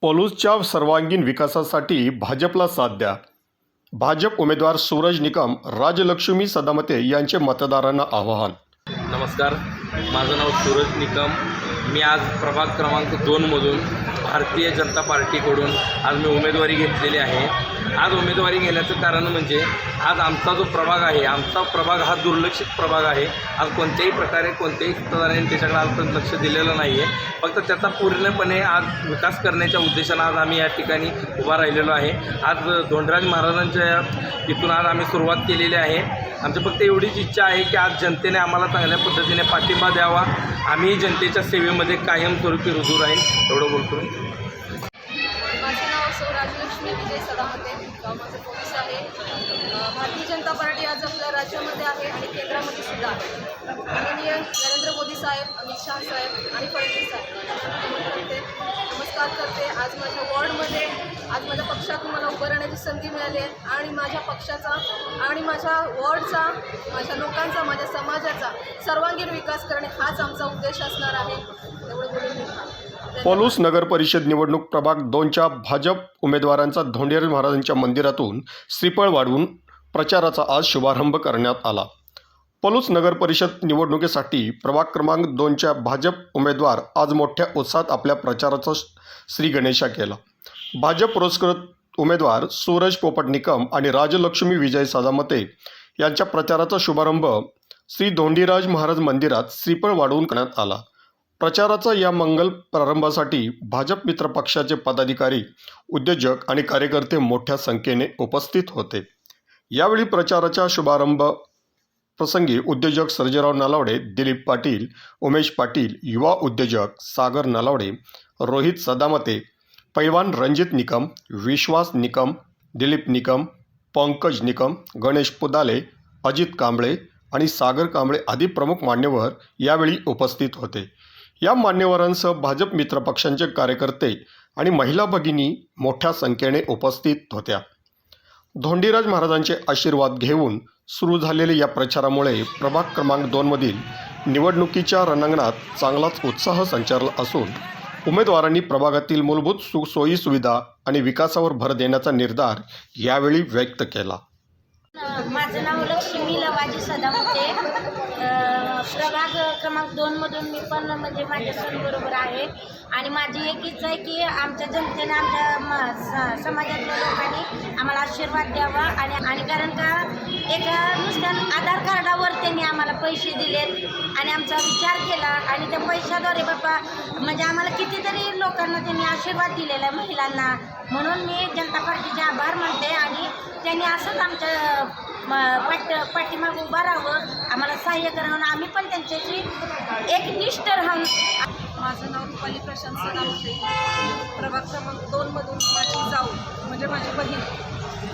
पलूसच्या सर्वांगीण विकासासाठी भाजपला साथ द्या. भाजप उमेदवार सूरज निकम, राजलक्ष्मी सदामते यांचे मतदारांना आवाहन. नमस्कार, माझं नाव सूरज निकम. मी आज प्रभाग क्रमांक 2 मधून भारतीय जनता पार्टीकडून आज मी उमेदवारी घेतलेली आहे. आज उमेदवारी घेण्याचं कारण म्हणजे आज आमचा जो प्रभाग आहे, आमचा प्रभाग हा दुर्लक्षित प्रभाग आहे. आज कोणत्याही प्रकारे कोणत्याही सत्ताधाऱ्यांनी त्याच्याकडे आजपर्यंत लक्ष दिलेलं नाही आहे. फक्त त्याचा पूर्णपणे आज विकास करण्याच्या उद्देशानं आज आम्ही या ठिकाणी उभा राहिलेलो आहे. आज धोंडराज महाराजांच्या इथून आज आम्ही सुरुवात केलेली आहे. आमची फक्त एवढीच इच्छा आहे की आज जनतेने आम्हाला चांगल्या पद्धतीने पाठिंबा द्यावा. आम्ही जनतेच्या सेवेमध्ये कायमस्वरूपी रुजू राहील, एवढं बोलतो. माझं नाव राजलक्ष्मी विजय सदामते, माझं पोलीस आहे. भारतीय जनता पार्टी आज आपल्या राज्यामध्ये आहे आणि केंद्रामध्ये सुद्धा आहे. माननीय नरेंद्र मोदी साहेब, अमित शाह साहेब आणि फडणवीस साहेब नमस्कार करते. आज माझ्या वॉर्डमध्ये आज माझ्या पक्षातून मला उभं राहण्याची संधी मिळाली आहे आणि माझ्या पक्षाचा आणि माझ्या वॉर्डचा, माझ्या लोकांचा, माझ्या समाजाचा सर्वांगीण विकास करणे हाच आमचा उद्देश असणार आहे. एवढं बोलून मी पलूस नगर परिषद निवडणूक प्रभाग 2च्या भाजप उमेदवारांचा धोंडराज महाराजांच्या मंदिरातून श्रीफळ वाढवून प्रचाराचा आज शुभारंभ करण्यात आला. पलूस नगर परिषद निवडणुकीसाठी प्रभाग क्रमांक 2च्या भाजप उमेदवार आज मोठ्या उत्साहात आपल्या प्रचाराचा श्रीगणेशा केला. भाजप पुरस्कृत उमेदवार सूरज पोपट निकम आणि राजलक्ष्मी विजय सदामते यांच्या प्रचाराचा शुभारंभ श्री धोंडीराज महाराज मंदिरात श्रीफळ वाढवून करण्यात आला. प्रचाराचा या मंगल प्रारंभासाठी भाजप मित्र पक्षाचे पदाधिकारी, उद्योजक आणि कार्यकर्ते मोठ्या संख्येने उपस्थित होते. यावेळी प्रचाराच्या शुभारंभ प्रसंगी उद्योजक सर्जेराव नलावडे, दिलीप पाटील, उमेश पाटील, युवा उद्योजक सागर नलावडे, रोहित सदामते, पैलवान रणजित निकम, विश्वास निकम, दिलीप निकम, पंकज निकम, गणेश पुदाले, अजित कांबळे आणि सागर कांबळे आदी प्रमुख मान्यवर यावेळी उपस्थित होते. या मान्यवरांसह भाजप मित्रपक्षांचे कार्यकर्ते आणि महिला भगिनी मोठ्या संख्येने उपस्थित होत्या. धोंडीराज महाराजांचे आशीर्वाद घेऊन सुरू झालेल्या या प्रचारामुळे प्रभाग क्रमांक 2 मधील निवडणुकीच्या रणांगणात चांगलाच उत्साह संचारला असून उमेदवारांनी प्रभागातील मूलभूत सोयीसुविधा आणि विकासावर भर देण्याचा निर्धार यावेळी व्यक्त केला. माझं नाव लक्ष्मी लवाजी सदामते. प्रभाग क्रमांक 2 मधून मी पण म्हणजे माझ्या सणबरोबर आहे आणि माझी एक इच्छा आहे की आमच्या जनतेने, आमच्या समाजातल्या लोकांनी आम्हाला आशीर्वाद द्यावा आणि कारण का एका नुसत्या आधार कार्डावर त्यांनी आम्हाला पैसे दिलेत आणि आमचा विचार केला आणि त्या पैशाद्वारे बाबा म्हणजे आम्हाला कितीतरी लोकांना त्यांनी आशीर्वाद दिलेला आहे, महिलांना. म्हणून मी जनता पार्टीचे आभार मानते आणि त्यांनी असंच आमच्या पाठीमाग उभा राहावं, आम्हाला सहाय्य करावं, आम्ही पण त्यांच्याशी एकनिष्ठ राहून. माझं नाव रुपाली प्रशांत सदामते. प्रभाग क्रमांक 2 मधून माझी जाऊ म्हणजे माझी बहीण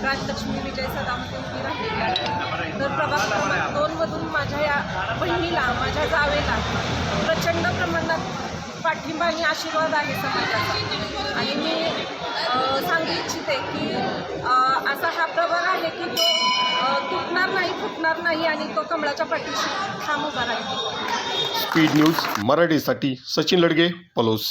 राजलक्ष्मी विजय सदामते उभी राहिलेली आहे. तर प्रभाग क्रमांक 2 मधून माझ्या या बहिणीला, माझ्या जावेला प्रचंड प्रमाणात पाठिंबा आणि आशीर्वाद आहे समाजाचा आणि मी सांगू इच्छिते की असा हा प्रभाग आहे की तो तुटणार नाही, फुटणार नाही आणि तो कमळाच्या पाठीशी ठाम उभा राहील. स्पीड न्यूज मराठीसाठी सचिन लडगे, पलूस.